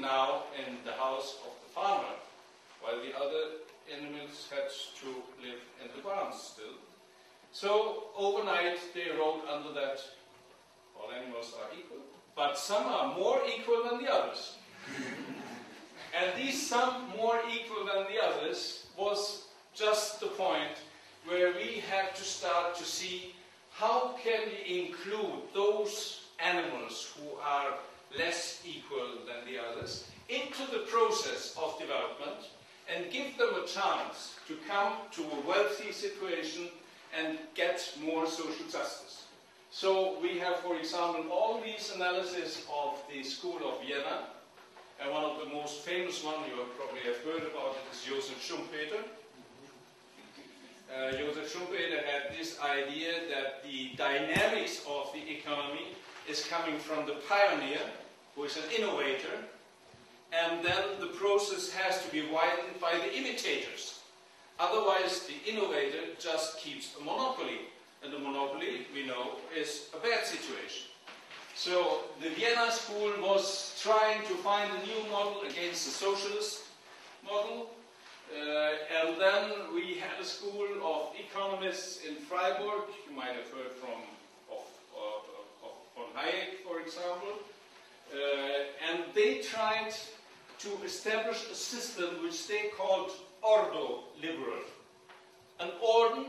now in the house of the farmer, while the other animals had to live in the barns still. So overnight they wrote under that all animals are equal, but some are more equal than the others. And these some more equal than the others was just the point where we have to start to see how can we include those animals who are less equal than the others into the process of development and give them a chance to come to a wealthy situation and get more social justice. So we have, for example, all these analyses of the School of Vienna, and one of the most famous ones you probably have heard about it is Joseph Schumpeter. Joseph Schumpeter had this idea that the dynamics of the economy is coming from the pioneer, who is an innovator, and then the process has to be widened by the imitators. Otherwise, the innovator just keeps a monopoly, and the monopoly, we know, is a bad situation. So the Vienna School was trying to find a new model against the socialist model. And then we had a school of economists in Freiburg. You might have heard of von Hayek, for example. And they tried to establish a system which they called ordo liberal. An order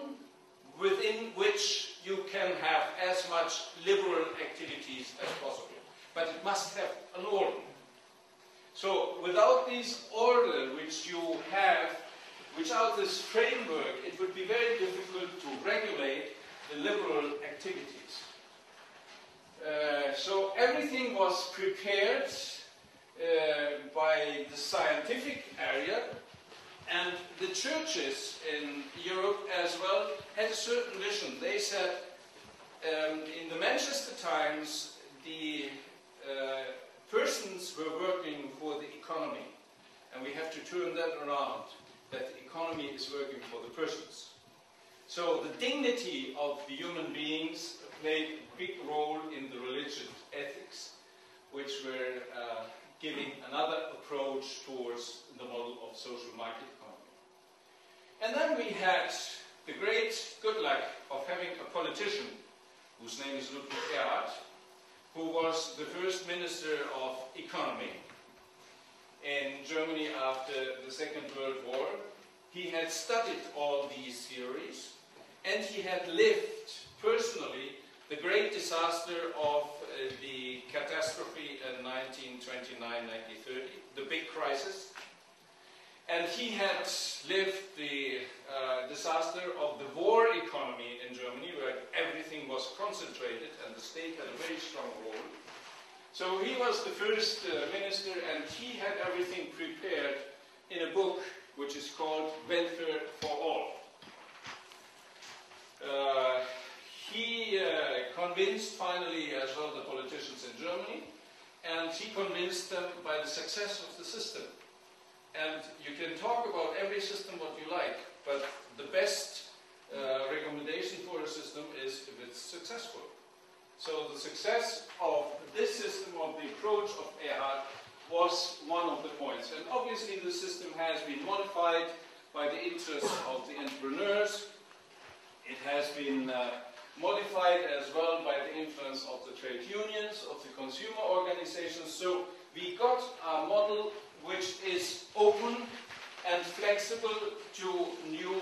within which you can have as much liberal activities as possible. But it must have an order. So without this order which you have, without this framework, it would be very difficult to regulate the liberal activities. So everything was prepared by the scientific area, and the churches in Europe as well had a certain vision. They said, in the Manchester Times, the persons were working for the economy, and we have to turn that around, that the economy is working for the persons. So the dignity of the human beings played a big role in the religious ethics, which were giving another approach towards the model of social market economy. And then we had the great good luck of having a politician, whose name is Ludwig Erhard, who was the first Minister of Economy in Germany after the Second World War. He had studied all these theories, and he had lived personally the great disaster of the catastrophe in 1929-1930, the big crisis. And he had lived the disaster of the war economy in Germany, where everything was concentrated and the state had a very strong role. So he was the first minister, and he had everything prepared in a book which is called Welfare for All. He convinced finally as well the politicians in Germany, and he convinced them by the success of the system. And you can talk about every system what you like, but the best recommendation for a system is if it's successful. So the success of this system, of the approach of Erhard, was one of the points. And obviously the system has been modified by the interests of the entrepreneurs. It has been modified as well by the influence of the trade unions, of the consumer organizations. So we got a model which is open and flexible to new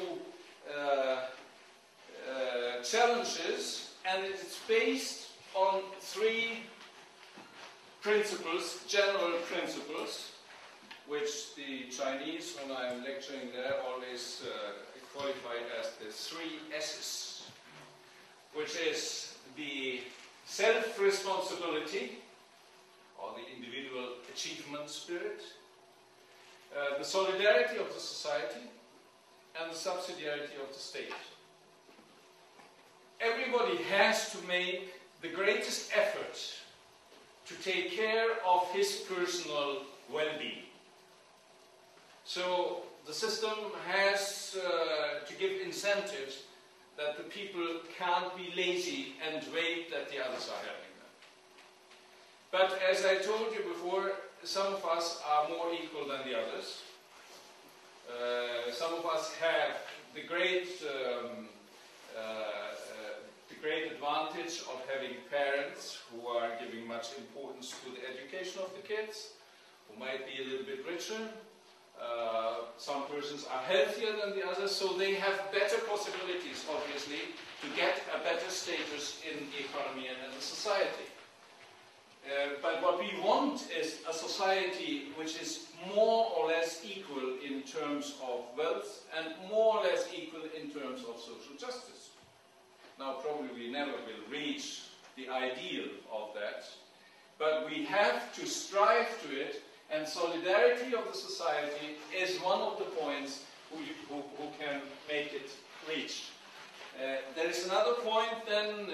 challenges, and it's based on three principles, general principles, which the Chinese, when I'm lecturing there, always qualify as the 3 S's, which is the self-responsibility, or the individual achievement spirit, the solidarity of the society, and the subsidiarity of the state. Everybody has to make the greatest effort to take care of his personal well-being. So the system has to give incentives that the people can't be lazy and wait that the others are helping them. But as I told you before, some of us are more equal than the others. Some of us have the great advantage of having parents who are giving much importance to the education of the kids, who might be a little bit richer. Some persons are healthier than the others, so they have better possibilities, obviously, to get a better status in the economy and in the society. But what we want is a society which is more or less equal in terms of wealth and more or less equal in terms of social justice. Now, probably we never will reach the ideal of that, but we have to strive to it, and solidarity of the society is one of the points who can make it reached. There is another point then,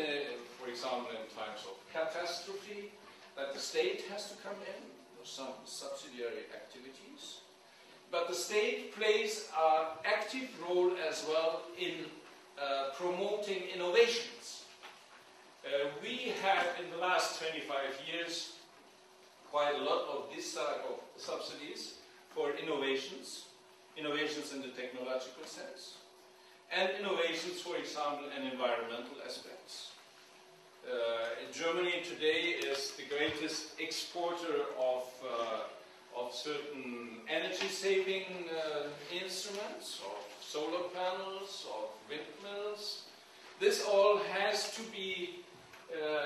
for example, in times of catastrophe, that the state has to come in, with some subsidiary activities. But the state plays an active role as well in promoting innovations. We have in the last 25 years quite a lot of this type of subsidies for innovations in the technological sense, and innovations, for example, in environmental aspects. Germany today is the greatest exporter of certain energy-saving instruments, of solar panels, of windmills. This all has to be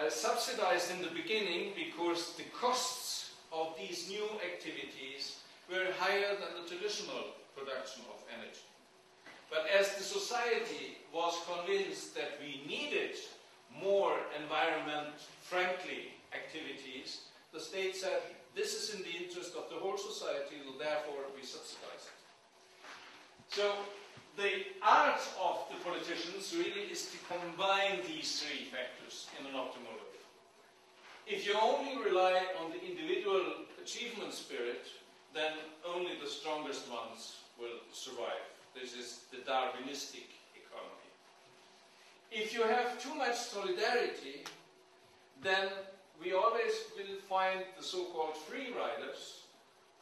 subsidized in the beginning because the costs of these new activities were higher than the traditional production of energy. But as the society was convinced that we needed more environment-friendly activities, the state said, this is in the interest of the whole society, and therefore we subsidize it. So the art of the politicians really is to combine these three factors in an optimal way. If you only rely on the individual achievement spirit, then only the strongest ones will survive. This is the Darwinistic economy. If you have too much solidarity, then we always will find the so-called free riders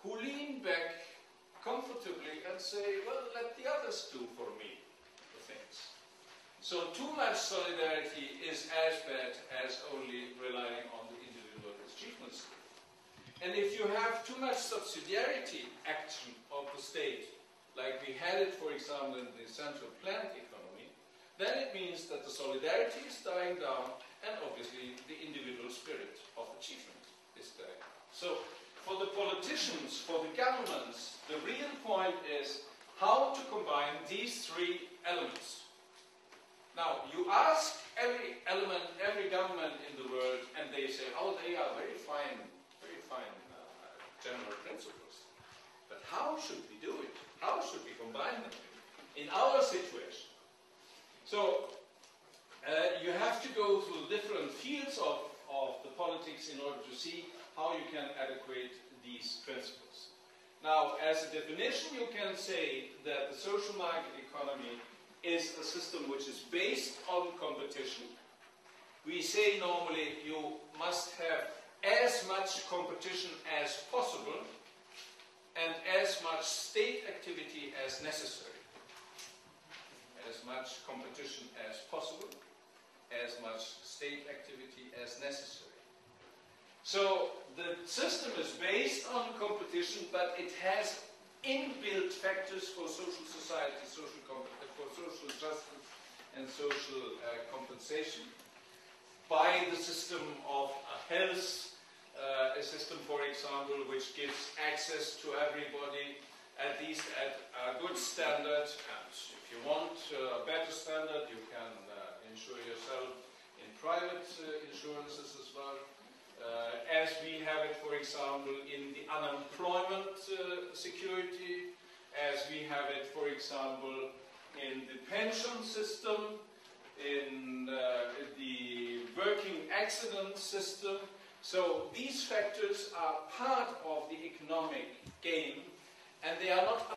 who lean back comfortably and say, well, let the others do for me the things. So too much solidarity is as bad as only relying on the individual achievements. And if you have too much subsidiarity action of the state, like we had it, for example, in the central planned economy, then it means that the solidarity is dying down, and obviously the individual spirit of achievement is dying down. So for the politicians, for the governments, the real point is how to combine these three elements. Now, you ask every government in the world, and they say, oh, they are very fine general principles. But how should we do it? How should we combine them in our situation? So, you have to go through different fields of the politics in order to see how you can adequate these principles. Now, as a definition, you can say that the social market economy is a system which is based on competition. We say normally you must have as much competition as possible and as much state activity as necessary. As much competition as possible, as much state activity as necessary. So the system is based on competition, but it has inbuilt factors for social society, for social justice and social compensation by the system of health, a system, for example, which gives access to everybody, at least at a good standard, and if you want a better standard, you can insure yourself in private insurances as well. As we have it, for example, in the unemployment security, as we have it, for example, in the pension system, in the working accident system. So these factors are part of the economic game, and they are not